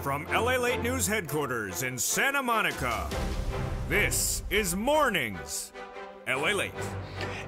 From LALATE News Headquarters in Santa Monica, this is Mornings LALATE.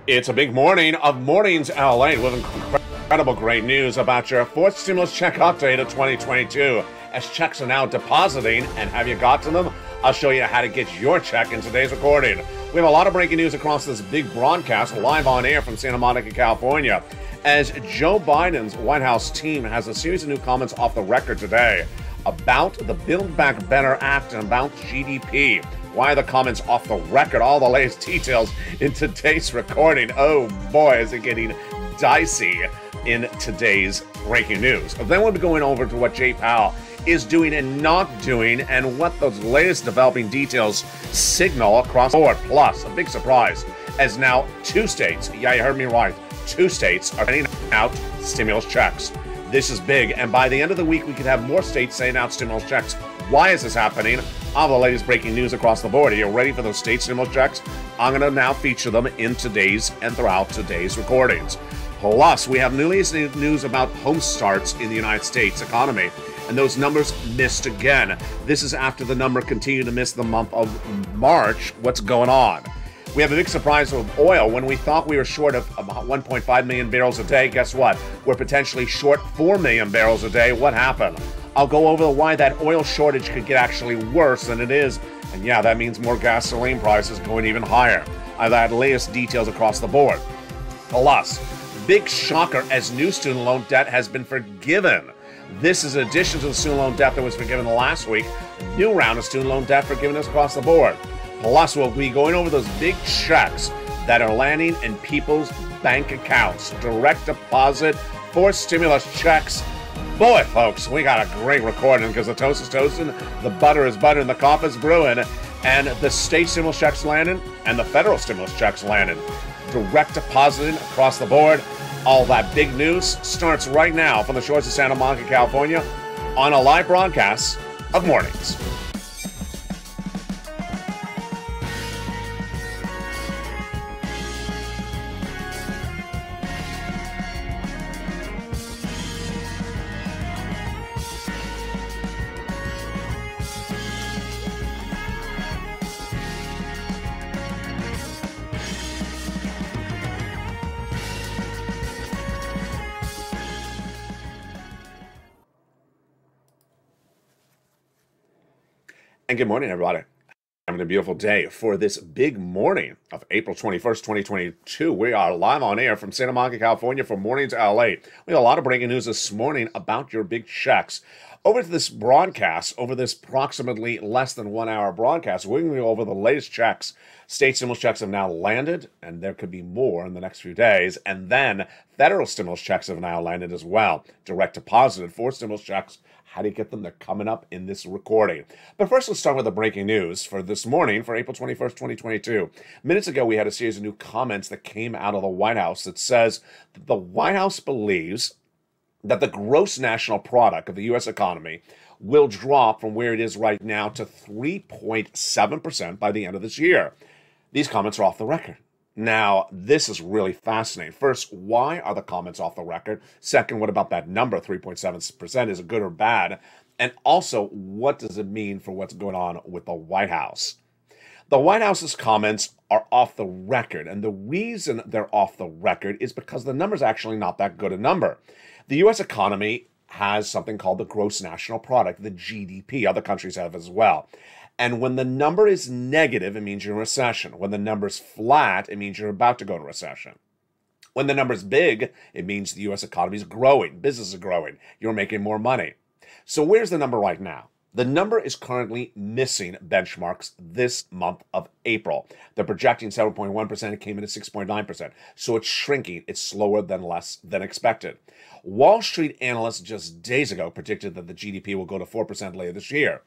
It's a big morning of Mornings LALATE with incredible great news about your fourth stimulus check update of 2022. As checks are now depositing, and have you got to them? I'll show you how to get your check in today's recording. We have a lot of breaking news across this big broadcast live on air from Santa Monica, California, as Joe Biden's White House team has a series of new comments off the record today about the Build Back Better Act and about GDP. Why are the comments off the record? All the latest details in today's recording. Oh boy, is it getting dicey in today's breaking news. Then we'll be going over to what Jay Powell is doing and not doing, and what those latest developing details signal across the board. Plus, a big surprise, as now 2 states, yeah, you heard me right, 2 states are sending out stimulus checks. This is big, and by the end of the week, we could have more states sending out stimulus checks. Why is this happening? All the latest breaking news across the board. Are you ready for those state stimulus checks? I'm going to now feature them in today's and throughout today's recordings. Plus, we have newest news about home starts in the United States economy, and those numbers missed again. This is after the number continued to miss the month of March. What's going on? We have a big surprise with oil. When we thought we were short of about 1.5 million barrels a day, guess what? We're potentially short 4 million barrels a day. What happened? I'll go over why that oil shortage could get actually worse than it is. And yeah, that means more gasoline prices going even higher. I've had latest details across the board. Plus, big shocker as new student loan debt has been forgiven. This is in addition to the student loan debt that was forgiven last week. A new round of student loan debt forgiveness across the board. Plus, we'll be going over those big checks that are landing in people's bank accounts. Direct deposit for stimulus checks. Boy, folks, we got a great recording because the toast is toasting, the butter is buttering, the coffee is brewing, and the state stimulus checks landing and the federal stimulus checks landing. Direct depositing across the board. All that big news starts right now from the shores of Santa Monica, California, on a live broadcast of Mornings. And good morning, everybody. Having a beautiful day for this big morning of April 21st, 2022. We are live on air from Santa Monica, California for Mornings LA. We have a lot of breaking news this morning about your big checks. Over to this broadcast, over this approximately less than 1 hour broadcast, we're going to go over the latest checks. State stimulus checks have now landed, and there could be more in the next few days. And then federal stimulus checks have now landed as well. Direct deposited for stimulus checks. How do you get them? They're coming up in this recording. But first, let's start with the breaking news for this morning for April 21st, 2022. Minutes ago, we had a series of new comments that came out of the White House that says that the White House believes that the gross national product of the U.S. economy will drop from where it is right now to 3.7% by the end of this year. These comments are off the record. Now, this is really fascinating. First, why are the comments off the record? Second, what about that number, 3.7%? Is it good or bad? And also, what does it mean for what's going on with the White House? The White House's comments are off the record, and the reason they're off the record is because the number's actually not that good a number. The U.S. economy has something called the gross national product, the GDP. Other countries have as well. And when the number is negative, it means you're in recession. When the number's flat, it means you're about to go into recession. When the number's big, it means the U.S. economy is growing. Business is growing. You're making more money. So where's the number right now? The number is currently missing benchmarks this month of April. They're projecting 7.1%. It came in at 6.9%. So it's shrinking. It's slower than less than expected. Wall Street analysts just days ago predicted that the GDP will go to 4% later this year.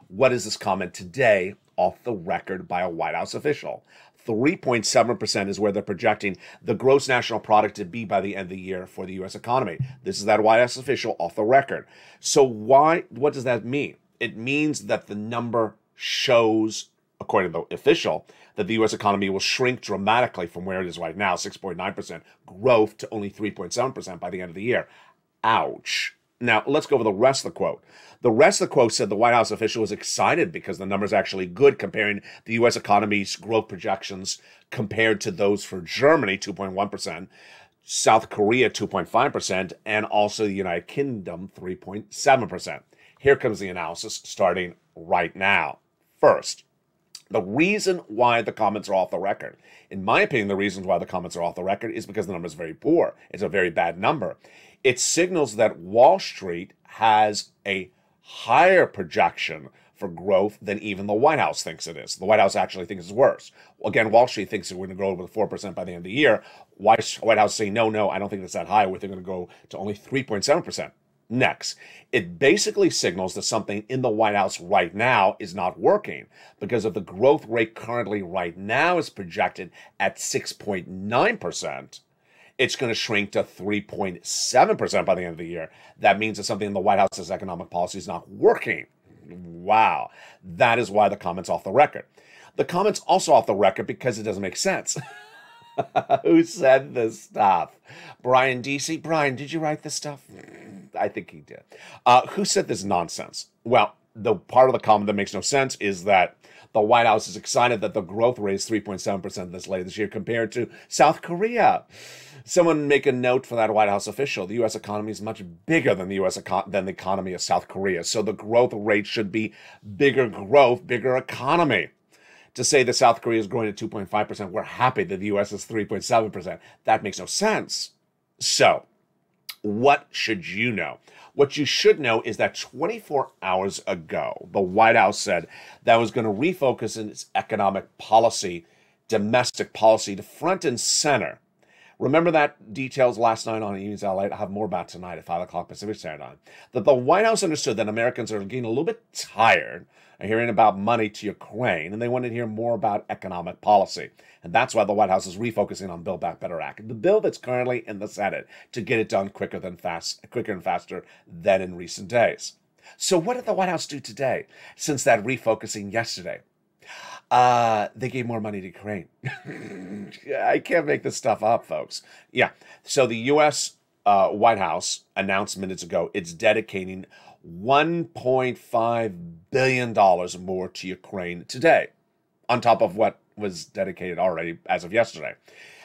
What is this comment today off the record by a White House official? 3.7% is where they're projecting the gross national product to be by the end of the year for the U.S. economy. This is that White House official off the record. So what does that mean? It means that the number shows, according to the official, that the U.S. economy will shrink dramatically from where it is right now, 6.9% growth, to only 3.7% by the end of the year. Ouch. Now, let's go over the rest of the quote. The rest of the quote said the White House official was excited because the number's actually good, comparing the U.S. economy's growth projections compared to those for Germany, 2.1%, South Korea, 2.5%, and also the United Kingdom, 3.7%. Here comes the analysis starting right now. First, the reason why the comments are off the record. In my opinion, the reasons why the comments are off the record is because the number is very poor. It's a very bad number. It signals that Wall Street has a higher projection for growth than even the White House thinks it is. The White House actually thinks it's worse. Again, Wall Street thinks we're going to grow over 4% by the end of the year. White House saying, no, I don't think it's that high. We're going to go to only 3.7%. Next, it basically signals that something in the White House right now is not working, because if the growth rate currently right now is projected at 6.9%, it's going to shrink to 3.7% by the end of the year. That means that something in the White House's economic policy is not working. Wow. That is why the comment's off the record. The comment's also off the record because it doesn't make sense. Who said this stuff? Brian D.C. Brian, did you write this stuff? I think he did. Who said this nonsense? Well, the part of the comment that makes no sense is that the White House is excited that the growth rate is 3.7% this year compared to South Korea. Someone make a note for that White House official. The U.S. economy is much bigger than the economy of South Korea. So the growth rate should be bigger growth, bigger economy. To say that South Korea is growing at 2.5%, we're happy that the U.S. is 3.7%. That makes no sense. So, what should you know? What you should know is that 24 hours ago, the White House said that it was going to refocus in its economic policy, domestic policy, to front and center. Remember that details last night on News LALATE. I'll have more about tonight at 5 o'clock Pacific Standard Time. That the White House understood that Americans are getting a little bit tired of hearing about money to Ukraine, and they wanted to hear more about economic policy. And that's why the White House is refocusing on Build Back Better Act, the bill that's currently in the Senate, to get it done quicker and faster than in recent days. So what did the White House do today since that refocusing yesterday? They gave more money to Ukraine. I can't make this stuff up, folks. Yeah. So the U.S. White House announced minutes ago it's dedicating $1.5 billion more to Ukraine today, on top of what was dedicated already as of yesterday.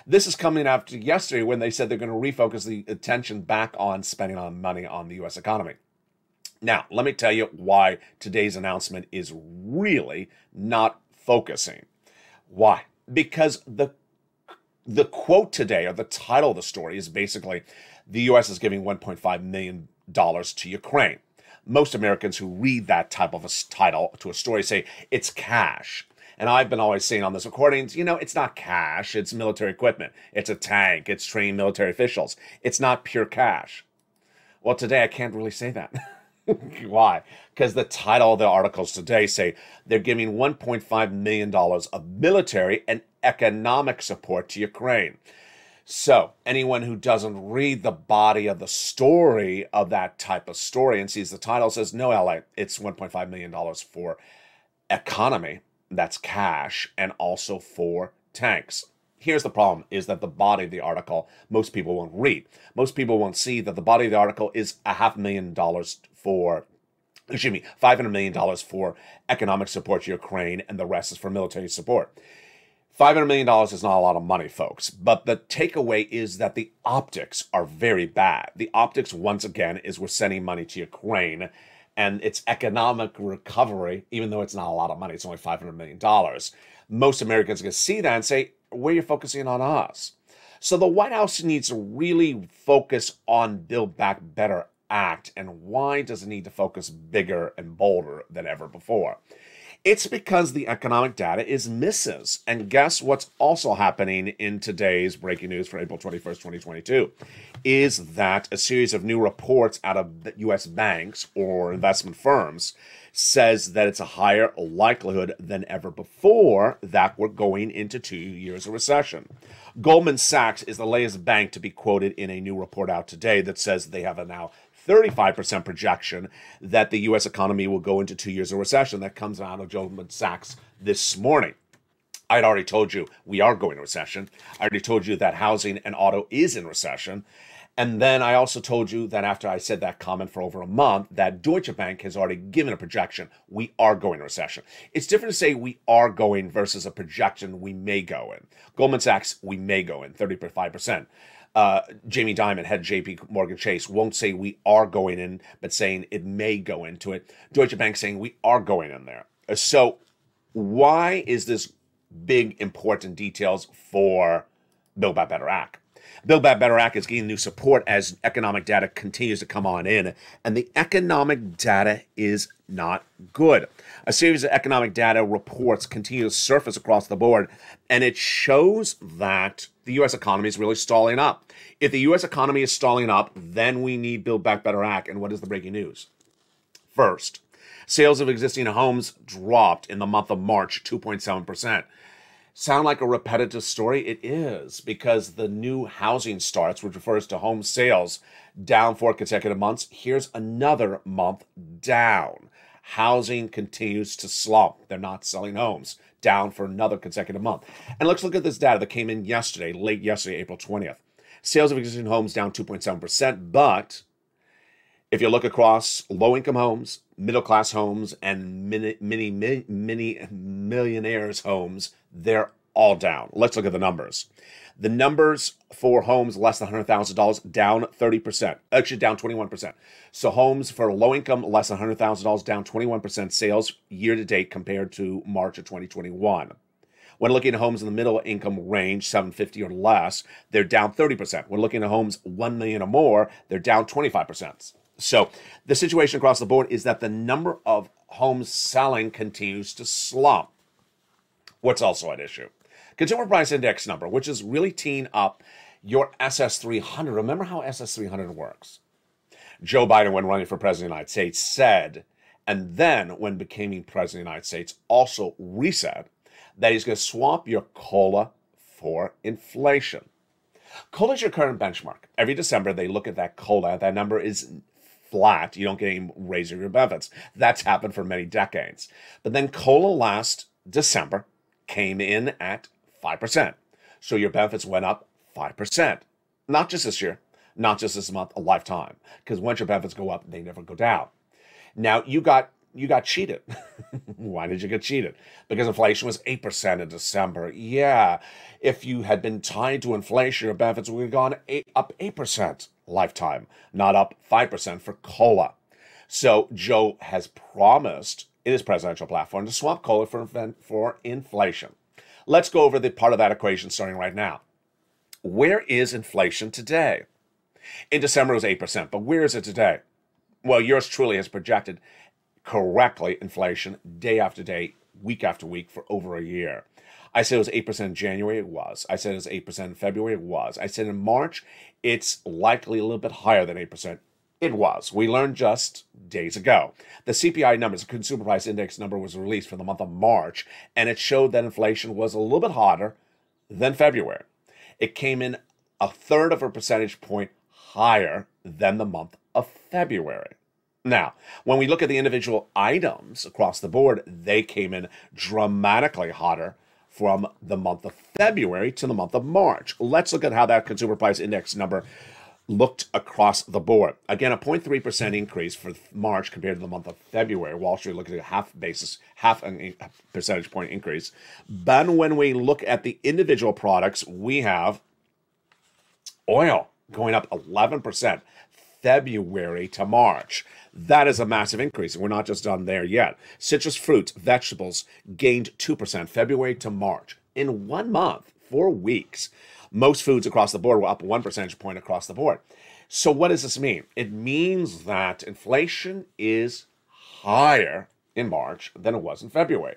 This is coming after yesterday when they said they're going to refocus the attention back on spending on money on the U.S. economy. Now, let me tell you why today's announcement is really not focusing. Why? Because the quote today, or the title of the story, is basically the U.S. is giving $1.5 million to Ukraine. Most Americans who read that type of a title to a story say it's cash. And I've been always saying on this recordings, it's not cash, it's military equipment. It's a tank, it's trained military officials. It's not pure cash. Well, today I can't really say that. Why? Because the title of the articles today say they're giving $1.5 million of military and economic support to Ukraine. So anyone who doesn't read the body of the story of that type of story and sees the title says, no, LA, it's $1.5 million for economy, that's cash, and also for tanks. Here's the problem, is that the body of the article, most people won't read. Most people won't see that the body of the article is $500 million for economic support to Ukraine, and the rest is for military support. $500 million is not a lot of money, folks, but the takeaway is that the optics are very bad. The optics, once again, is we're sending money to Ukraine, and its economic recovery, even though it's not a lot of money, it's only $500 million. Most Americans are going to see that and say, where are you focusing on us? So the White House needs to really focus on Build Back Better Act. And why does it need to focus bigger and bolder than ever before? It's because the economic data is misses. And guess what's also happening in today's breaking news for April 21st, 2022, is that a series of new reports out of U.S. banks or investment firms says that it's a higher likelihood than ever before that we're going into 2 years of recession. Goldman Sachs is the latest bank to be quoted in a new report out today that says they have a now 35% projection that the U.S. economy will go into 2 years of recession. That comes out of Goldman Sachs this morning. I'd already told you we are going to recession. I already told you that housing and auto is in recession. And then I also told you that after I said that comment for over a month, that Deutsche Bank has already given a projection. We are going to recession. It's different to say we are going versus a projection we may go in. Goldman Sachs, we may go in, 35%. Jamie Dimon, head JP Morgan Chase, won't say we are going in, but saying it may go into it. Deutsche Bank saying we are going in there. So why is this big, important details for Build Back Better Act? Build Back Better Act is gaining new support as economic data continues to come on in, and the economic data is not good. A series of economic data reports continue to surface across the board, and it shows that the U.S. economy is really stalling up. If the U.S. economy is stalling up, then we need Build Back Better Act. And what is the breaking news? First, sales of existing homes dropped in the month of March, 2.7%. Sound like a repetitive story? It is, because the new housing starts, which refers to home sales, down 4 consecutive months. Here's another month down. Housing continues to slump. They're not selling homes. Down for another consecutive month. And let's look at this data that came in yesterday, late yesterday, April 20th. Sales of existing homes down 2.7%, but if you look across low-income homes, middle-class homes, and many millionaires' homes, they're all down. Let's look at the numbers. The numbers for homes less than $100,000 down 30%. Actually, down 21%. So homes for low income less than $100,000 down 21% sales year to date compared to March of 2021. When looking at homes in the middle income range, 750 or less, they're down 30%. When looking at homes 1 million or more, they're down 25%. So the situation across the board is that the number of homes selling continues to slump. What's also at issue? Consumer Price Index number, which is really teeing up your SS300. Remember how SS300 works? Joe Biden, when running for president of the United States, said, and then when becoming president of the United States, also resaid that he's going to swap your COLA for inflation. COLA is your current benchmark. Every December, they look at that COLA. That number is flat. You don't get any raise of your benefits. That's happened for many decades. But then COLA last December came in at 5%. So your benefits went up 5%. Not just this year, not just this month, a lifetime. Because once your benefits go up, they never go down. Now, you got cheated. Why did you get cheated? Because inflation was 8% in December. Yeah, if you had been tied to inflation, your benefits would have gone up 8% lifetime, not up 5% for COLA. So Joe has promised in his presidential platform to swap COLA for inflation. Let's go over the part of that equation starting right now. Where is inflation today? In December, it was 8%, but where is it today? Well, yours truly has projected correctly inflation day after day, week after week for over a year. I said it was 8% in January, it was. I said it was 8% in February, it was. I said in March, it's likely a little bit higher than 8%. It was. We learned just days ago. The CPI numbers, the Consumer Price Index number, was released for the month of March, and it showed that inflation was a little bit hotter than February. It came in 1/3 of a percentage point higher than the month of February. Now, when we look at the individual items across the board, they came in dramatically hotter from the month of February to the month of March. Let's look at how that Consumer Price Index number looked across the board. Again, a 0.3% increase for March compared to the month of February. Wall Street looking at half a percentage point increase. But when we look at the individual products, we have oil going up 11%. February to March. That is a massive increase, and we're not just done there yet. Citrus fruits, vegetables gained 2% February to March. In 1 month, 4 weeks, most foods across the board were up 1 percentage point across the board. So what does this mean? It means that inflation is higher in March than it was in February.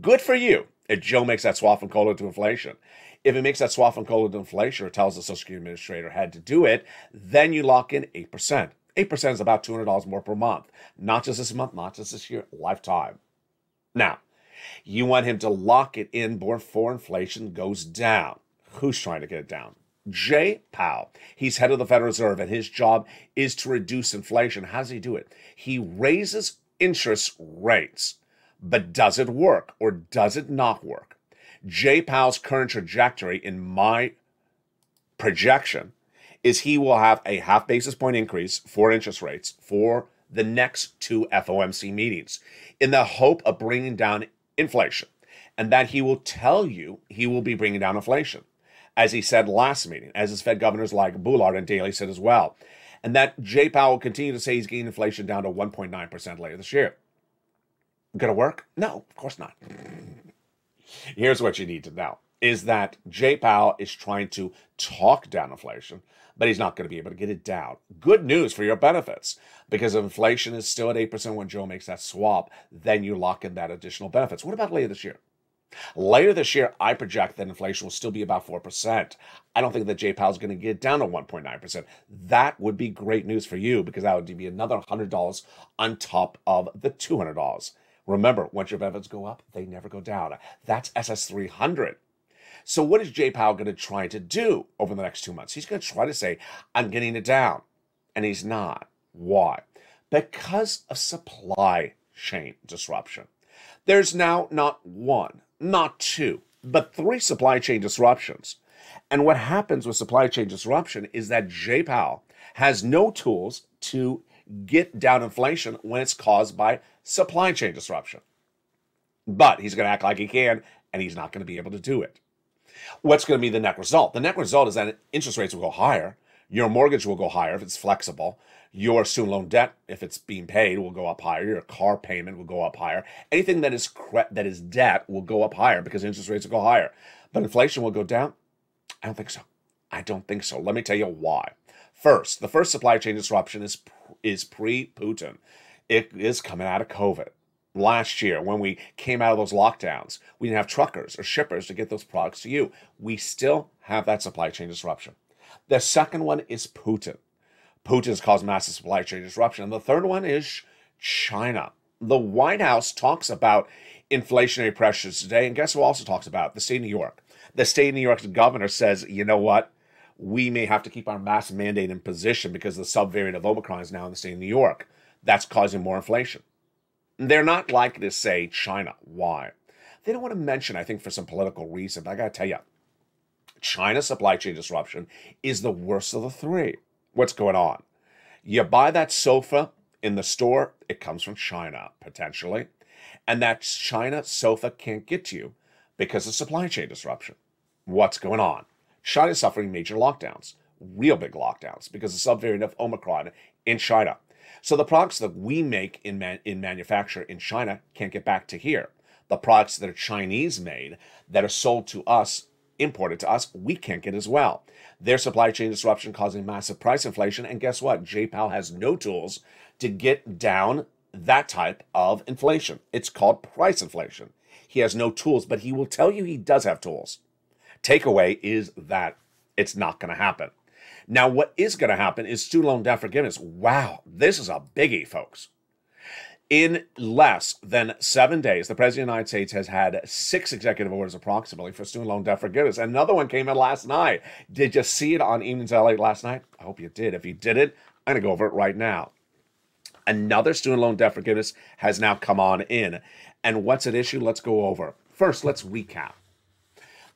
Good for you if Joe makes that swap from COLA to inflation. If it makes that swap from COLA to inflation or tells the Social Security Administrator had to do it, then you lock in 8%. 8% is about $200 more per month. Not just this month, not just this year, lifetime. Now, you want him to lock it in before inflation goes down. Who's trying to get it down? Jay Powell. He's head of the Federal Reserve, and his job is to reduce inflation. How does he do it? He raises interest rates. But does it work or does it not work? Jay Powell's current trajectory, in my projection, is he will have a half basis point increase for interest rates for the next two FOMC meetings in the hope of bringing down inflation. And that he will tell you he will be bringing down inflation, as he said last meeting, as his Fed governors like Bullard and Daly said as well. And that Jay Powell will continue to say he's getting inflation down to 1.9% later this year. Gonna work? No, of course not. Here's what you need to know, is that Jay Powell is trying to talk down inflation, but he's not going to be able to get it down. Good news for your benefits, because if inflation is still at 8% when Joe makes that swap, then you lock in that additional benefits. What about later this year? Later this year, I project that inflation will still be about 4%. I don't think that Jay Powell's going to get down to 1.9%. That would be great news for you, because that would be another $100 on top of the $200. Remember, once your benefits go up, they never go down. That's SS300. So what is Jay Powell going to try to do over the next 2 months? He's going to try to say, I'm getting it down. And he's not. Why? Because of supply chain disruption. There's now not one, not two, but three supply chain disruptions. And what happens with supply chain disruption is that Jay Powell has no tools to get down inflation when it's caused by supply chain disruption. But he's going to act like he can, and he's not going to be able to do it. What's going to be the net result? The net result is that interest rates will go higher. Your mortgage will go higher if it's flexible. Your student loan debt, if it's being paid, will go up higher. Your car payment will go up higher. Anything that is debt will go up higher because interest rates will go higher. But inflation will go down? I don't think so. I don't think so. Let me tell you why. First, the first supply chain disruption is pre-Putin. It is coming out of COVID. Last year, when we came out of those lockdowns, we didn't have truckers or shippers to get those products to you. We still have that supply chain disruption. The second one is Putin. Putin has caused massive supply chain disruption. And the third one is China. The White House talks about inflationary pressures today, and guess who also talks about it? The state of New York. The state of New York's governor says, you know what? We may have to keep our mask mandate in position because the subvariant of Omicron is now in the state of New York. That's causing more inflation. They're not likely to say China. Why? They don't want to mention, I think, for some political reason, but I got to tell you, China's supply chain disruption is the worst of the three. What's going on? You buy that sofa in the store, it comes from China, potentially. And that China sofa can't get to you because of supply chain disruption. What's going on? China's suffering major lockdowns, real big lockdowns, because of the subvariant of Omicron in China. So the products that we make in manufacture in China can't get back to here. The products that are Chinese made, that are sold to us, imported to us, we can't get as well. Their supply chain disruption causing massive price inflation. And guess what? Jay Powell has no tools to get down that type of inflation. It's called price inflation. He has no tools, but he will tell you he does have tools. Takeaway is that it's not going to happen. Now, what is going to happen is student loan debt forgiveness. Wow, this is a biggie, folks. In less than 7 days, the President of the United States has had 6 executive orders approximately for student loan debt forgiveness. Another one came in last night. Did you see it on Evenings LALATE last night? I hope you did. If you didn't, I'm going to go over it right now. Another student loan debt forgiveness has now come on in. And what's at issue? Let's go over. First, let's recap.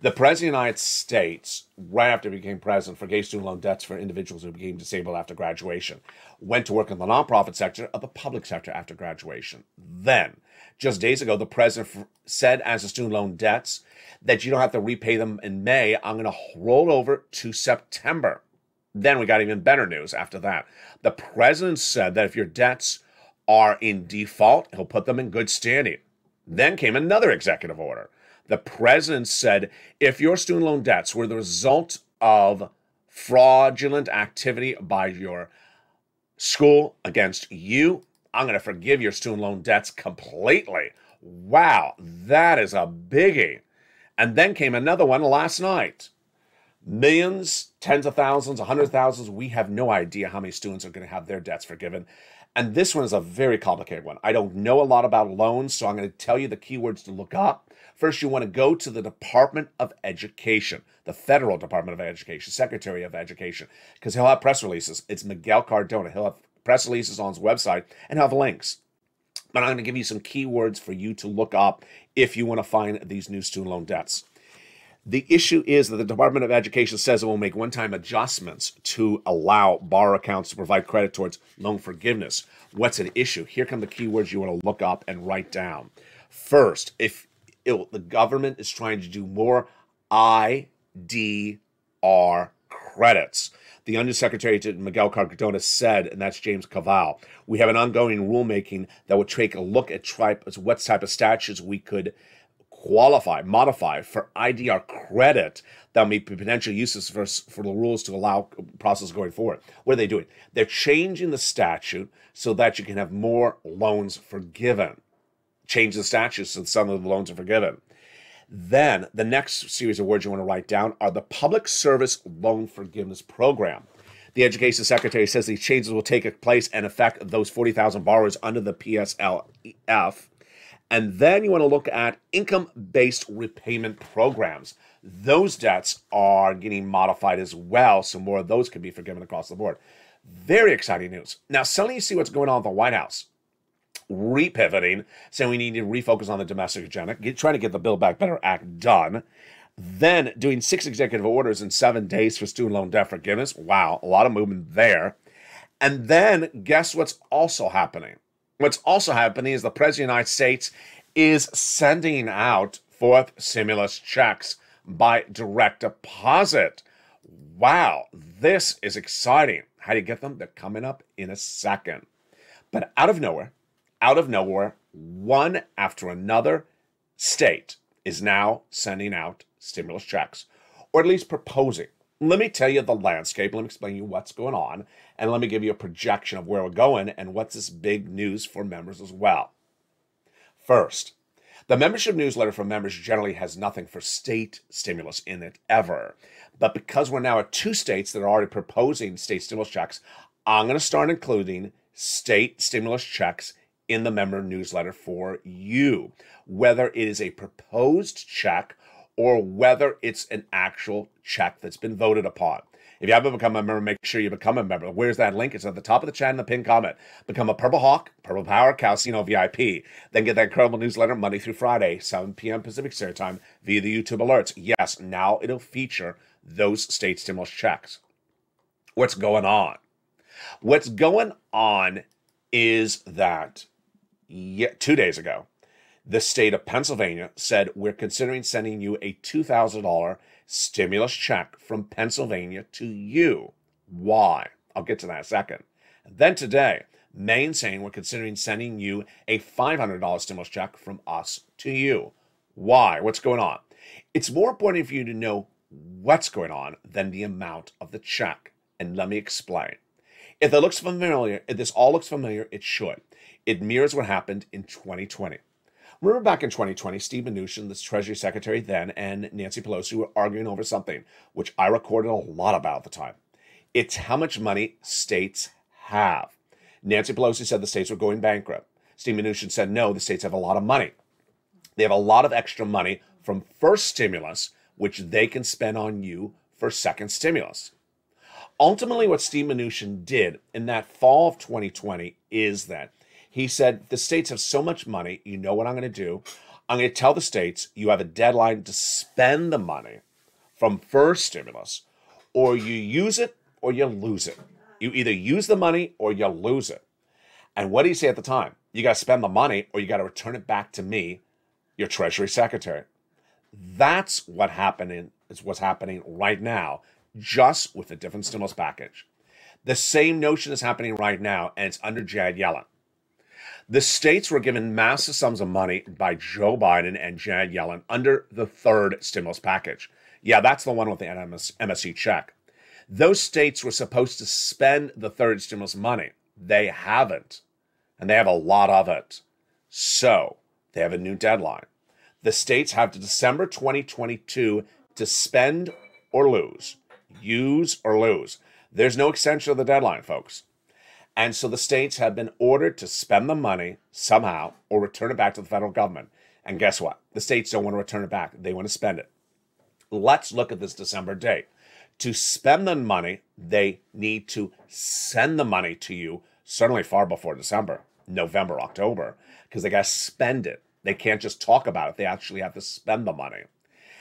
The President of the United States, right after he became president, forgave student loan debts for individuals who became disabled after graduation, went to work in the nonprofit sector of the public sector after graduation. Then, just days ago, the president said as the student loan debts that you don't have to repay them in May. I'm going to roll over to September. Then we got even better news after that. The president said that if your debts are in default, he'll put them in good standing. Then came another executive order. The president said, if your student loan debts were the result of fraudulent activity by your school against you, I'm going to forgive your student loan debts completely. Wow, that is a biggie. And then came another one last night. Millions, tens of thousands, 100,000. We have no idea how many students are going to have their debts forgiven. And this one is a very complicated one. I don't know a lot about loans, so I'm going to tell you the keywords to look up. First, you want to go to the Department of Education, the Federal Department of Education, Secretary of Education, because he'll have press releases. It's Miguel Cardona. He'll have press releases on his website and have links. But I'm going to give you some keywords for you to look up if you want to find these new student loan debts. The issue is that the Department of Education says it will make one-time adjustments to allow borrower accounts to provide credit towards loan forgiveness. What's at issue? Here come the keywords you want to look up and write down. First, if the government is trying to do more IDR credits. The Undersecretary to Miguel Cardona said, and that's James Cavall, we have an ongoing rulemaking that would take a look at what type of statutes we could modify for IDR credit that may be potential uses for the rules to allow process going forward. What are they doing? They're changing the statute so that you can have more loans forgiven. Change the statute so some of the loans are forgiven. Then the next series of words you want to write down are the Public Service Loan Forgiveness Program. The Education Secretary says these changes will take place and affect those 40,000 borrowers under the PSLF. And then you want to look at income-based repayment programs. Those debts are getting modified as well, so more of those could be forgiven across the board. Very exciting news. Now, suddenly you see what's going on at the White House. Repivoting, saying we need to refocus on the domestic agenda, trying to get the Build Back Better Act done. Then doing 6 executive orders in 7 days for student loan debt forgiveness. Wow, a lot of movement there. And then guess what's also happening? What's also happening is the President of the United States is sending out 4th stimulus checks by direct deposit. Wow, this is exciting. How do you get them? They're coming up in a second. But out of nowhere, one after another state is now sending out stimulus checks, or at least proposing. Let me tell you the landscape. Let me explain you what's going on, and let me give you a projection of where we're going and what's this big news for members as well. First, the membership newsletter for members generally has nothing for state stimulus in it ever. But because we're now at 2 states that are already proposing state stimulus checks, I'm going to start including state stimulus checks in the member newsletter for you, whether it is a proposed check or whether it's an actual check that's been voted upon. If you haven't become a member, make sure you become a member. Where's that link? It's at the top of the chat in the pinned comment. Become a Purple Hawk, Purple Power, Calcino VIP. Then get that incredible newsletter Monday through Friday, 7 p.m. Pacific Standard Time via the YouTube alerts. Yes, now it'll feature those state stimulus checks. What's going on? What's going on is that 2 days ago, the state of Pennsylvania said, we're considering sending you a $2,000 stimulus check from Pennsylvania to you. Why? I'll get to that in a second. And then today, Maine saying we're considering sending you a $500 stimulus check from us to you. Why? What's going on? It's more important for you to know what's going on than the amount of the check. And let me explain. If it looks familiar, if this all looks familiar, it should. It mirrors what happened in 2020. Remember back in 2020, Steve Mnuchin, the Treasury Secretary then, and Nancy Pelosi were arguing over something, which I recorded a lot about at the time. It's how much money states have. Nancy Pelosi said the states were going bankrupt. Steve Mnuchin said, no, the states have a lot of money. They have a lot of extra money from first stimulus, which they can spend on you for second stimulus. Ultimately, what Steve Mnuchin did in that fall of 2020 is that he said, the states have so much money, you know what I'm going to do? I'm going to tell the states you have a deadline to spend the money from first stimulus, or you use it or you lose it. You either use the money or you lose it. And what did he say at the time? You got to spend the money or you got to return it back to me, your Treasury Secretary. That's what's happening right now, just with a different stimulus package. The same notion is happening right now, and it's under Janet Yellen. The states were given massive sums of money by Joe Biden and Janet Yellen under the third stimulus package. Yeah, that's the one with the MSC check. Those states were supposed to spend the third stimulus money. They haven't, and they have a lot of it. So they have a new deadline. The states have to December 2022 to spend or lose, use or lose. There's no extension of the deadline, folks. And so the states have been ordered to spend the money somehow or return it back to the federal government. And guess what? The states don't want to return it back. They want to spend it. Let's look at this December date. To spend the money, they need to send the money to you, certainly far before December, November, October, because they got to spend it. They can't just talk about it. They actually have to spend the money.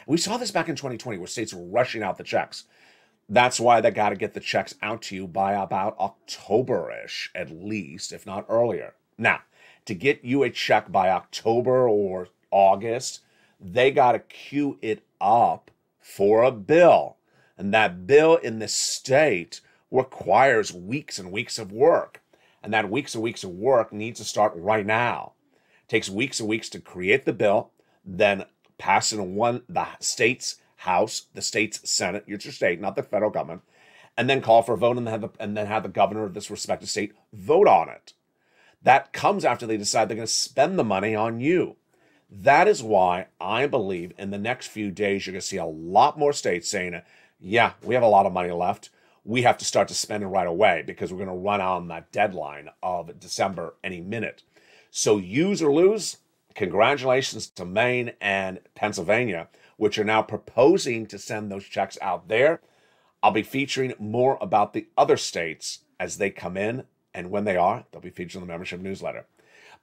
We saw this back in 2020 where states were rushing out the checks. That's why they got to get the checks out to you by about October-ish, at least, if not earlier. Now, to get you a check by October or August, they got to queue it up for a bill. And that bill in the state requires weeks and weeks of work. And that weeks and weeks of work needs to start right now. It takes weeks and weeks to create the bill, then pass it in the state's House, the state's Senate, your state, not the federal government, and then call for a vote and then have the governor of this respective state vote on it. That comes after they decide they're going to spend the money on you. That is why I believe in the next few days you're going to see a lot more states saying, yeah, we have a lot of money left. We have to start to spend it right away because we're going to run on that deadline of December any minute. So use or lose, congratulations to Maine and Pennsylvania, which are now proposing to send those checks out there. I'll be featuring more about the other states as they come in, and when they are, they'll be featured in the membership newsletter.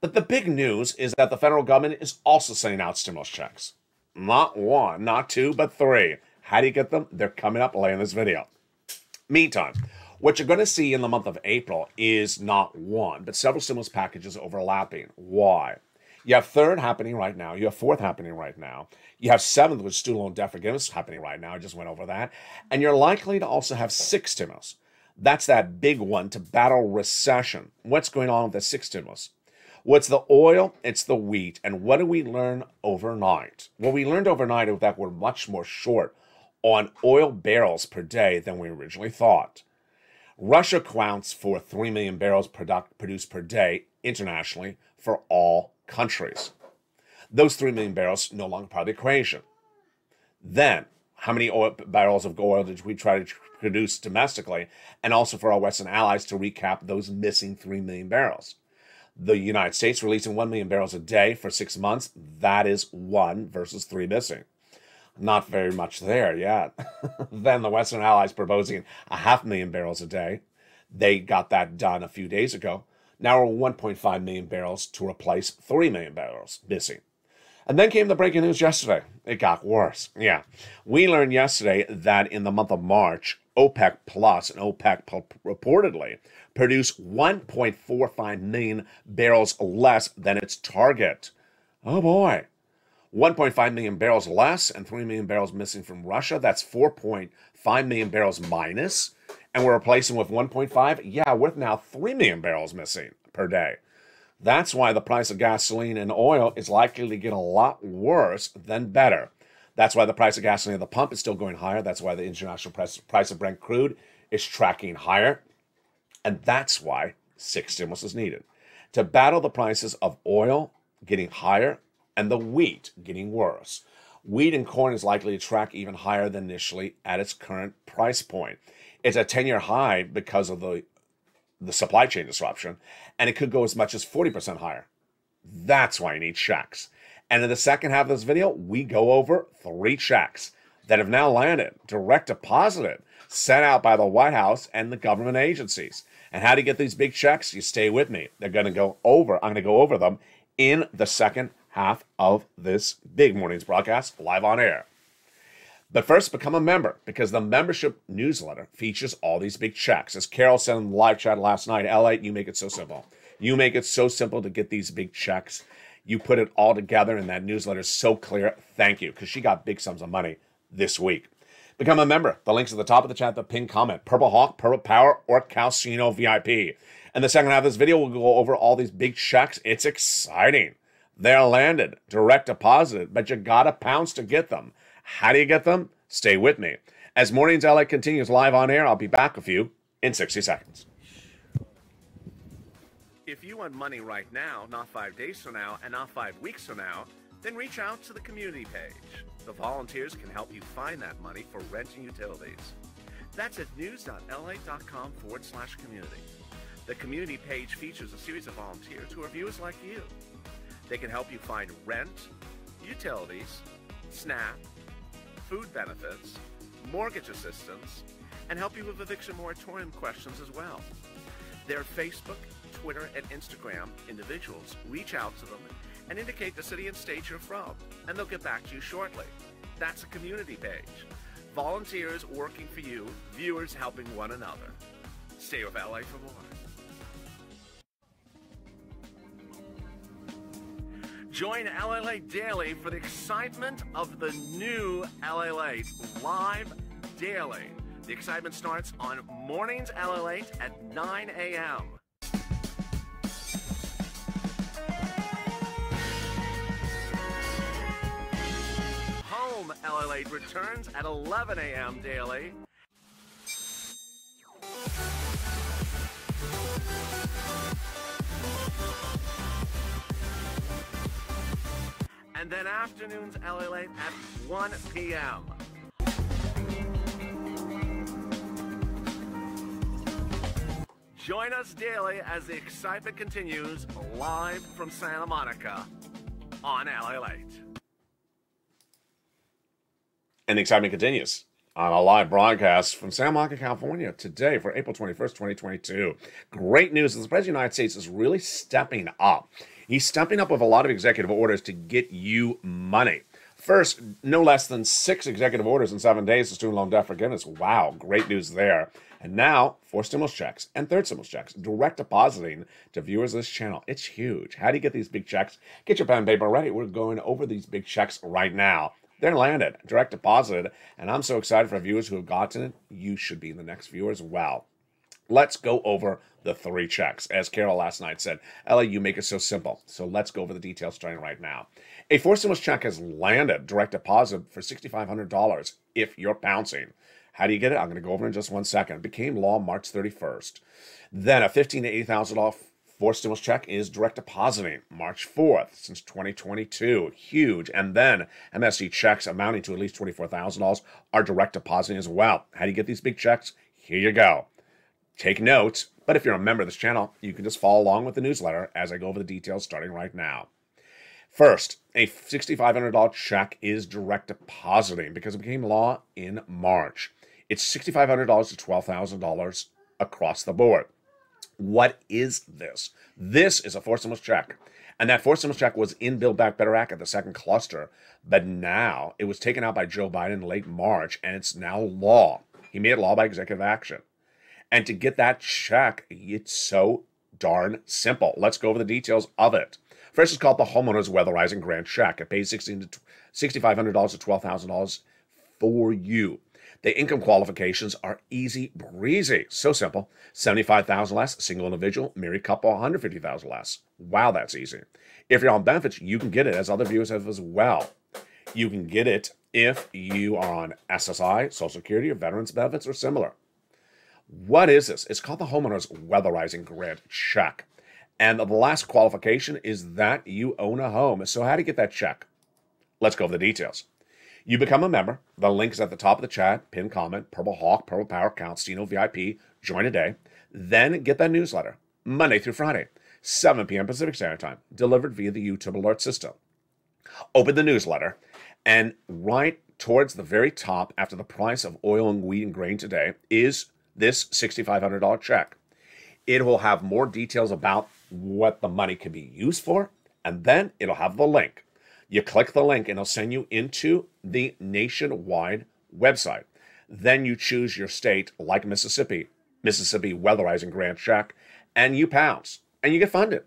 But the big news is that the federal government is also sending out stimulus checks. Not one, not two, but three. How do you get them? They're coming up later in this video. Meantime, what you're going to see in the month of April is not one, but several stimulus packages overlapping. Why? You have third happening right now. You have fourth happening right now. You have seventh with student loan debt forgiveness happening right now. I just went over that. And you're likely to also have sixth stimulus. That's that big one to battle recession. What's going on with the sixth stimulus? Well, it's the oil, it's the wheat. And what did we learn overnight? Well, we learned overnight that we're much more short on oil barrels per day than we originally thought. Russia accounts for 3 million barrels produced per day internationally for all countries. Those 3 million barrels no longer part of the equation. Then, how many barrels of oil did we try to produce domestically, and also for our Western allies to recap those missing 3 million barrels? The United States releasing 1 million barrels a day for 6 months. That is 1 versus 3 missing. Not very much there yet. Then the Western allies proposing 500,000 barrels a day. They got that done a few days ago. Now we're 1.5 million barrels to replace 3 million barrels missing. And then came the breaking news yesterday. It got worse. Yeah. We learned yesterday that in the month of March, OPEC Plus and OPEC reportedly produced 1.45 million barrels less than its target. Oh boy. 1.5 million barrels less and 3 million barrels missing from Russia. That's 4.5 million barrels minus. And we're replacing with 1.5. Yeah, with now 3 million barrels missing per day. That's why the price of gasoline and oil is likely to get a lot worse than better. That's why the price of gasoline at the pump is still going higher. That's why the international price of Brent crude is tracking higher. And that's why 6 stimulus is needed to battle the prices of oil getting higher and the wheat getting worse. Wheat and corn is likely to track even higher than initially at its current price point. It's a 10-year high because of the supply chain disruption, and it could go as much as 40% higher. That's why you need checks. And in the second half of this video, we go over 3 checks that have now landed, direct deposited, sent out by the White House and the government agencies. And how to get these big checks? You stay with me. I'm going to go over them in the second half of this big morning's broadcast, live on air. But first, become a member, because the membership newsletter features all these big checks. As Carol said in the live chat last night, LALATE, you make it so simple. You make it so simple to get these big checks. You put it all together, and that newsletter is so clear. Thank you, because she got big sums of money this week. Become a member. The link's at the top of the chat, the pinned comment. Purple Hawk, Purple Power, or Calcino VIP. In the second half of this video, we'll go over all these big checks. It's exciting. They're landed, direct deposited, but you gotta pounce to get them. How do you get them? Stay with me. As Mornings LA continues live on air, I'll be back with you in 60 seconds. If you want money right now, not 5 days from now, and not 5 weeks from now, then reach out to the community page. The volunteers can help you find that money for rent and utilities. That's at news.la.com/community. The community page features a series of volunteers who are viewers like you. They can help you find rent, utilities, SNAP, food benefits, mortgage assistance, and help you with eviction moratorium questions as well. Their Facebook, Twitter and Instagram individuals, reach out to them and indicate the city and state you're from, and they'll get back to you shortly. That's a community page. Volunteers working for you, viewers helping one another. Stay with LA for more. Join LALATE Daily for the excitement of the new LALATE live daily. The excitement starts on Mornings LALATE at 9 a.m. Home LALATE returns at 11 a.m. daily. And then afternoons LALATE at 1 p.m. Join us daily as the excitement continues live from Santa Monica on LALATE. And the excitement continues on a live broadcast from Santa Monica, California today for April 21st, 2022. Great news. The President of the United States is really stepping up. He's stepping up with a lot of executive orders to get you money. First, no less than 6 executive orders in 7 days to student loan debt forgiveness. Wow, great news there. And now, 4 stimulus checks and 3rd stimulus checks, direct depositing to viewers of this channel. It's huge. How do you get these big checks? Get your pen and paper ready. We're going over these big checks right now. They're landed, direct deposited, and I'm so excited for viewers who have gotten it. You should be the next viewer as well. Let's go over the 3 checks. As Carol last night said, Ellie, you make it so simple. So let's go over the details starting right now. A 4 stimulus check has landed, direct deposit for $6,500 if you're pouncing. How do you get it? I'm going to go over in just 1 second. It became law March 31st. Then a $15,000 to $80,000 4 stimulus check is direct depositing March 4th since 2022. Huge. And then MSD checks amounting to at least $24,000 are direct depositing as well. How do you get these big checks? Here you go. Take notes. But if you're a member of this channel, you can just follow along with the newsletter as I go over the details starting right now. First, a $6,500 check is direct depositing because it became law in March. It's $6,500 to $12,000 across the board. What is this? This is a 4 stimulus check. And that 4 stimulus check was in Build Back Better Act at the second cluster. But now it was taken out by Joe Biden in late March, and it's now law. He made it law by executive action. And to get that check, it's so darn simple. Let's go over the details of it. First, it's called the Homeowners Weatherizing Grant Check. It pays $6,500 to $12,000 for you. The income qualifications are easy breezy. So simple. $75,000 less, single individual, married couple, $150,000 less. Wow, that's easy. If you're on benefits, you can get it, as other viewers have as well. You can get it if you are on SSI, Social Security, or Veterans Benefits, or similar. What is this? It's called the Homeowners Weatherizing Grant Check. And the last qualification is that you own a home. So how do you get that check? Let's go over the details. You become a member. The link is at the top of the chat. Pin comment, Purple Hawk, Purple Power, Countstino VIP. Join today. Then get that newsletter Monday through Friday, 7 p.m. Pacific Standard Time, delivered via the YouTube alert system. Open the newsletter, and right towards the very top, after the price of oil and wheat and grain today, is this $6,500 check. It will have more details about what the money can be used for, and then it'll have the link. You click the link and it'll send you into the nationwide website. Then you choose your state, like Mississippi Weatherizing Grant Check, and you pounce and you get funded.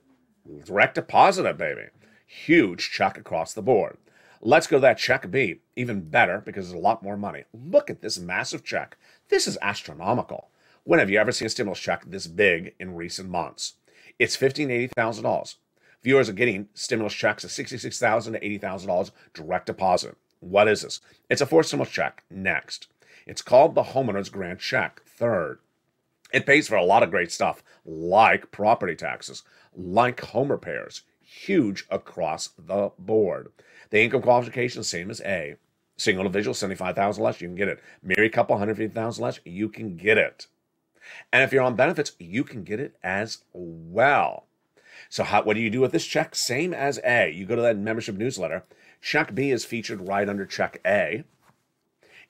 Direct deposit it, baby. Huge check across the board. Let's go to that check B. Even better because it's a lot more money. Look at this massive check. This is astronomical. When have you ever seen a stimulus check this big in recent months? It's $15,000 to $80,000. Viewers are getting stimulus checks of $66,000 to $80,000 direct deposit. What is this? It's a 4 stimulus check. Next. It's called the Homeowners Grant Check. Third. It pays for a lot of great stuff, like property taxes, like home repairs. Huge across the board. The income qualification is the same as A. Single individual, $75,000 less, you can get it. Married couple, $150,000 less, you can get it. And if you're on benefits, you can get it as well. So what do you do with this check? Same as A. You go to that membership newsletter. Check B is featured right under Check A.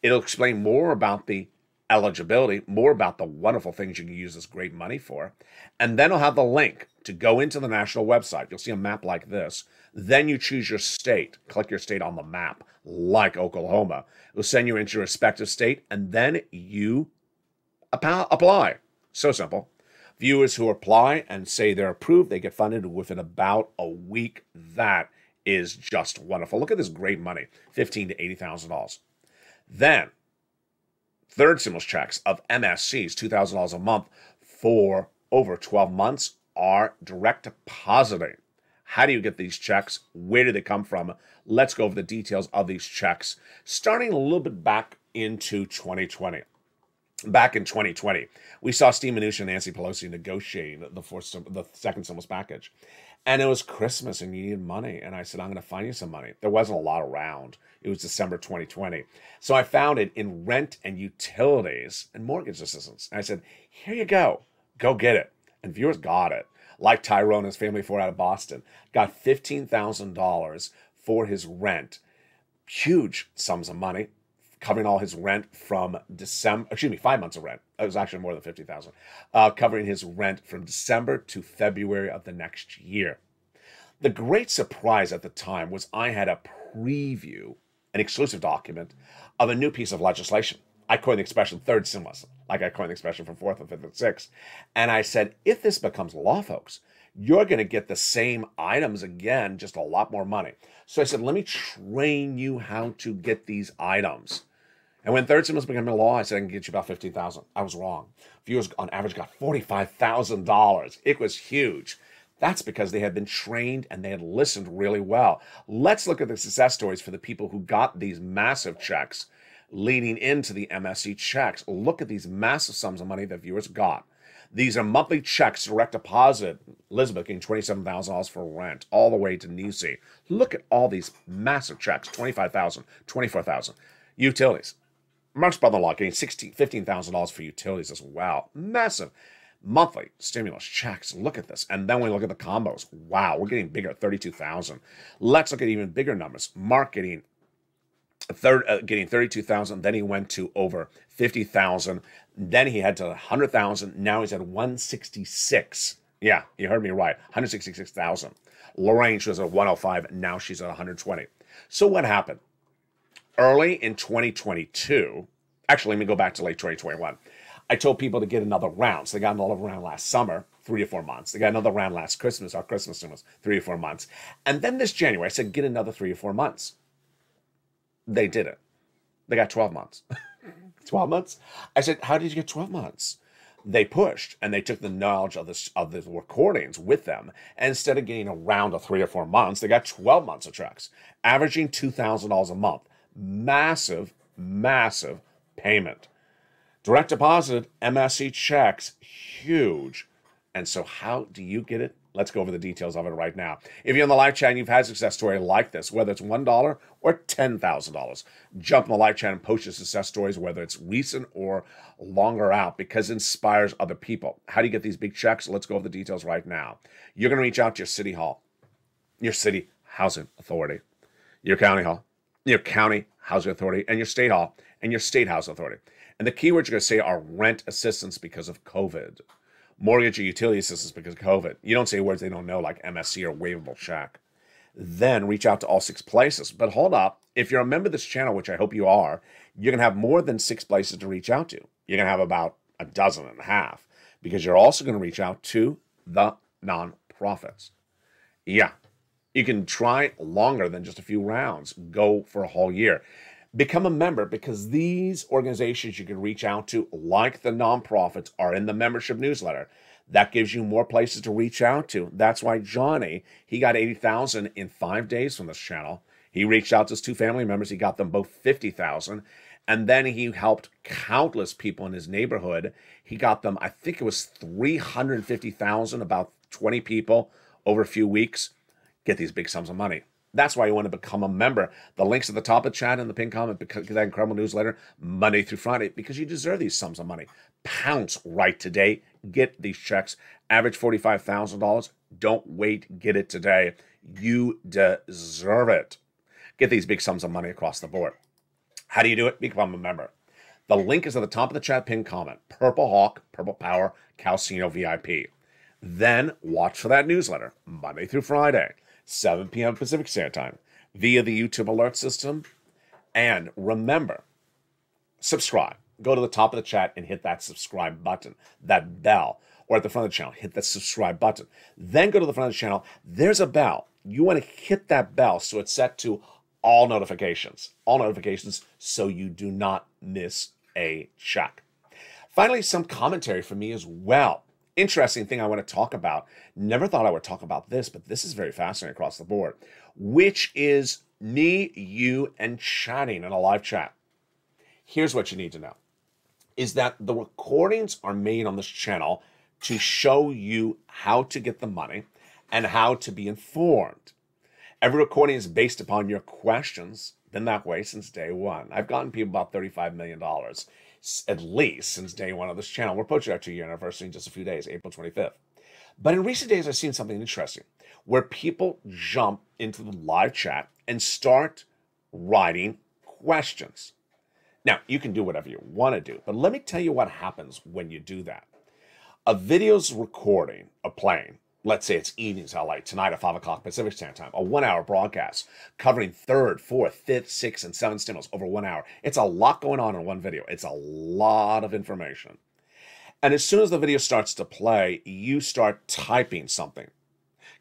It'll explain more about the eligibility, more about the wonderful things you can use this great money for. And then it'll have the link to go into the national website. You'll see a map like this. Then you choose your state. Click your state on the map, like Oklahoma. It will send you into your respective state, and then you apply. So simple. Viewers who apply and say they're approved, they get funded within about a week. That is just wonderful. Look at this great money, $15,000 to $80,000. Then, third stimulus checks of MSCs, $2,000 a month for over 12 months, are direct depositing. How do you get these checks? Where do they come from? Let's go over the details of these checks, starting a little bit back into 2020. Back in 2020, we saw Steve Mnuchin and Nancy Pelosi negotiating the second stimulus package. And it was Christmas and you needed money. And I said, I'm going to find you some money. There wasn't a lot around. It was December 2020. So I found it in rent and utilities and mortgage assistance. And I said, here you go. Go get it. And viewers got it. Like Tyrone, his family out of Boston, got $15,000 for his rent. Huge sums of money, covering all his rent from 5 months of rent. It was actually more than $50,000, covering his rent from December to February of the next year. The great surprise at the time was I had a preview, an exclusive document of a new piece of legislation. I coined the expression third stimulus, like I coined the expression from fourth and fifth and sixth. And I said, if this becomes law, folks, you're going to get the same items again, just a lot more money. So I said, let me train you how to get these items. And when third stimulus became a law, I said, I can get you about $15,000. I was wrong. Viewers on average got $45,000. It was huge. That's because they had been trained and they had listened really well. Let's look at the success stories for the people who got these massive checks leading into the MSC checks. Look at these massive sums of money that viewers got. These are monthly checks, direct deposit. Elizabeth getting $27,000 for rent, all the way to Nisi. Look at all these massive checks, $25,000, $24,000. Utilities. Mark's brother-in-law getting $15,000 for utilities as well. Massive monthly stimulus checks. Look at this. And then we look at the combos. Wow, we're getting bigger, $32,000. Let's look at even bigger numbers. Mark getting $32,000. Then he went to over $50,000. Then he had to $100,000. Now he's at $166,000. Yeah, you heard me right. $166,000. Lorraine, she was at $105,000. Now she's at $120,000. So what happened? Early in 2022, actually, let me go back to late 2021. I told people to get another round. So they got another round last summer, 3 to 4 months. They got another round last Christmas, our Christmas stimulus, 3 to 4 months. And then this January, I said, get another 3 to 4 months. They did it. They got 12 months. 12 months? I said, how did you get 12 months? They pushed, and they took the knowledge of the recordings with them. And instead of getting a round of 3 or 4 months, they got 12 months of checks, averaging $2,000 a month. Massive, massive payment. Direct deposit, MSC checks, huge. And so how do you get it? Let's go over the details of it right now. If you're on the live chat and you've had a success story like this, whether it's $1 or $10,000, jump in the live chat and post your success stories, whether it's recent or longer out, because it inspires other people. How do you get these big checks? Let's go over the details right now. You're going to reach out to your city hall, your city housing authority, your county hall, your county housing authority, and your state hall, and your state housing authority. And the keywords you're going to say are rent assistance because of COVID, mortgage or utility assistance because of COVID. You don't say words they don't know, like MSC or waivable check. Then reach out to all 6 places. But hold up, if you're a member of this channel, which I hope you are, you're going to have more than 6 places to reach out to. You're going to have about a dozen and a half, because you're also going to reach out to the nonprofits. Yeah, you can try longer than just a few rounds. Go for a whole year. Become a member, because these organizations you can reach out to, like the nonprofits, are in the membership newsletter. That gives you more places to reach out to. That's why Johnny, he got $80,000 in 5 days from this channel. He reached out to his 2 family members. He got them both $50,000. And then he helped countless people in his neighborhood. He got them, I think it was $350,000, about 20 people over a few weeks. Get these big sums of money. That's why you want to become a member. The link's at the top of the chat and the pinned comment, because that incredible newsletter, Monday through Friday, because you deserve these sums of money. Pounce right today. Get these checks. Average $45,000. Don't wait. Get it today. You deserve it. Get these big sums of money across the board. How do you do it? Become a member. The link is at the top of the chat, pinned comment. Purple Hawk, Purple Power, Calcino VIP. Then watch for that newsletter Monday through Friday, 7 p.m. Pacific Standard Time, via the YouTube alert system. And remember, subscribe. Go to the top of the chat and hit that subscribe button, that bell, or at the front of the channel, hit that subscribe button. Then go to the front of the channel. There's a bell. You want to hit that bell so it's set to all notifications, so you do not miss a check. Finally, some commentary from me as well. Interesting thing I want to talk about. Never thought I would talk about this, but this is very fascinating across the board, which is me, you, and chatting in a live chat. Here's what you need to know, is that the recordings are made on this channel to show you how to get the money and how to be informed. Every recording is based upon your questions. Been that way since day one. I've gotten people about $35 million, at least since day one of this channel. We're approaching our 2-year anniversary in just a few days, April 25th. But in recent days, I've seen something interesting where people jump into the live chat and start writing questions. Now, you can do whatever you want to do, but let me tell you what happens when you do that. A video's recording, a playing, let's say it's evenings LA, tonight at 5 o'clock Pacific Standard Time, a 1-hour broadcast covering 3rd, 4th, 5th, 6th, and 7th stimulus over 1 hour. It's a lot going on in one video. It's a lot of information. And as soon as the video starts to play, you start typing something.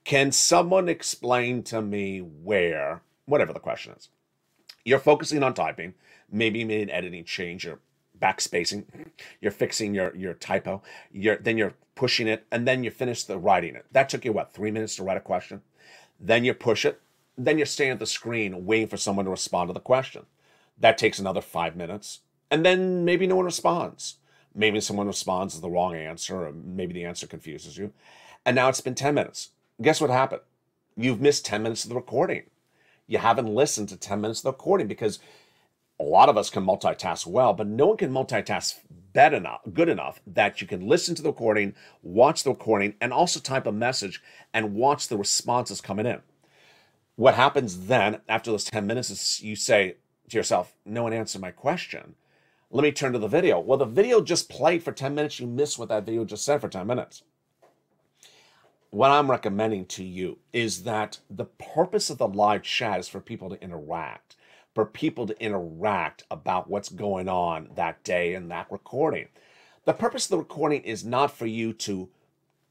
Can someone explain to me where, whatever the question is, you're focusing on typing, maybe you made an editing change, you're backspacing, you're fixing your typo, then you're pushing it, and then you finish the writing it. That took you, what, 3 minutes to write a question? Then you push it, then you're staying at the screen waiting for someone to respond to the question. That takes another 5 minutes, and then maybe no one responds. Maybe someone responds to the wrong answer, or maybe the answer confuses you. And now it's been 10 minutes. Guess what happened? You've missed 10 minutes of the recording. You haven't listened to 10 minutes of the recording, because a lot of us can multitask well, but no one can multitask good enough that you can listen to the recording, watch the recording, and also type a message and watch the responses coming in. What happens then after those 10 minutes is you say to yourself, no one answered my question. Let me turn to the video. Well, the video just played for 10 minutes. You missed what that video just said for 10 minutes. What I'm recommending to you is that the purpose of the live chat is for people to interact. For people to interact about what's going on that day in that recording. The purpose of the recording is not for you to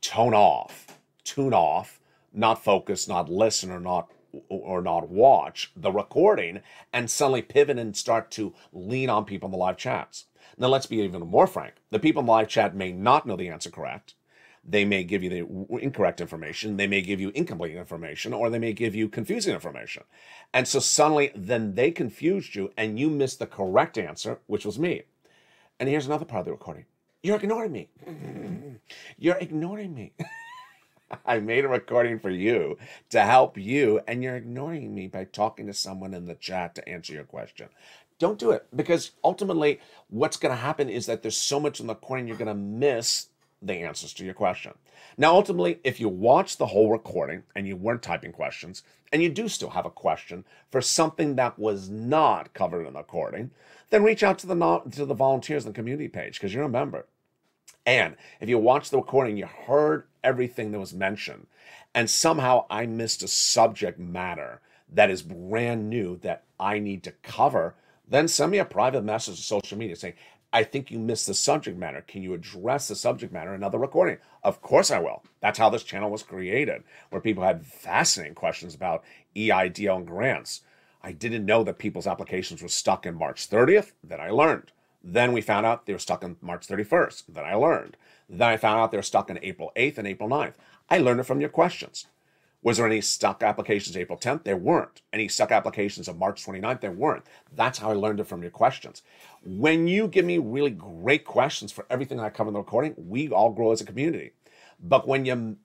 tune off, not focus, not listen, or not watch the recording and suddenly pivot and start to lean on people in the live chats. Now, let's be even more frank. The people in the live chat may not know the answer correct. They may give you the incorrect information. They may give you incomplete information, or they may give you confusing information. And so suddenly then they confused you and you missed the correct answer, which was me. And here's another part of the recording. You're ignoring me. You're ignoring me. I made a recording for you to help you, and you're ignoring me by talking to someone in the chat to answer your question. Don't do it, because ultimately what's going to happen is that there's so much in the recording you're going to miss the answers to your question. Now, ultimately, if you watch the whole recording and you weren't typing questions, and you do still have a question for something that was not covered in the recording, then reach out to the volunteers on the community page, because you're a member. And if you watch the recording, you heard everything that was mentioned, and somehow I missed a subject matter that is brand new that I need to cover, then send me a private message to social media saying, I think you missed the subject matter. Can you address the subject matter in another recording? Of course I will. That's how this channel was created, where people had fascinating questions about EIDL and grants. I didn't know that people's applications were stuck in March 30th. Then I learned. Then we found out they were stuck on March 31st. Then I learned. Then I found out they were stuck on April 8th and April 9th. I learned it from your questions. Was there any stuck applications April 10th? There weren't. Any stuck applications of March 29th? There weren't. That's how I learned it from your questions. When you give me really great questions for everything I cover in the recording, we all grow as a community. But when you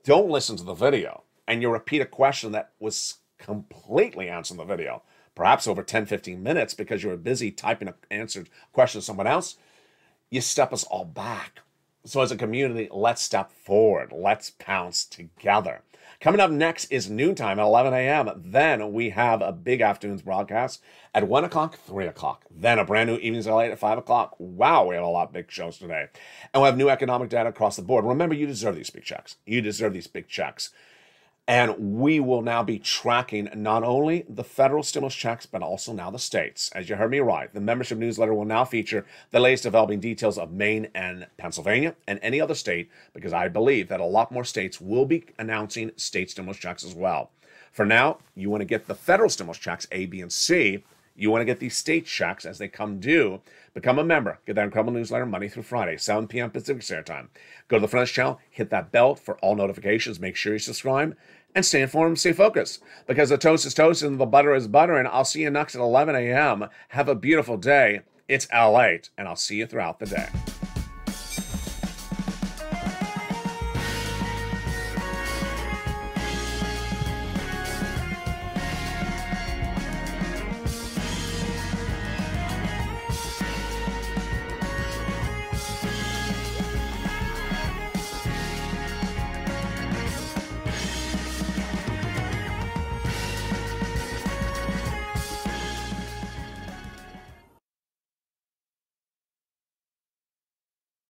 don't listen to the video and you repeat a question that was completely answered in the video, perhaps over 10, 15 minutes because you were busy typing an answered question to someone else, you step us all back. So as a community, let's step forward. Let's pounce together. Coming up next is noontime at 11 a.m. Then we have a big afternoon's broadcast at 1 o'clock, 3 o'clock. Then a brand new evening's LALATE at 5 o'clock. Wow, we have a lot of big shows today. And we'll have new economic data across the board. Remember, you deserve these big checks. You deserve these big checks. And we will now be tracking not only the federal stimulus checks, but also now the states. As you heard me right, the membership newsletter will now feature the latest developing details of Maine and Pennsylvania and any other state, because I believe that a lot more states will be announcing state stimulus checks as well. For now, you want to get the federal stimulus checks, A, B, and C. You want to get these state checks as they come due. Become a member. Get that incredible newsletter Monday through Friday, 7 p.m. Pacific Standard Time. Go to the front of the channel, hit that bell for all notifications. Make sure you subscribe and stay informed, stay focused. Because the toast is toast and the butter is butter. And I'll see you next at 11 a.m. Have a beautiful day. It's LALATE, and I'll see you throughout the day.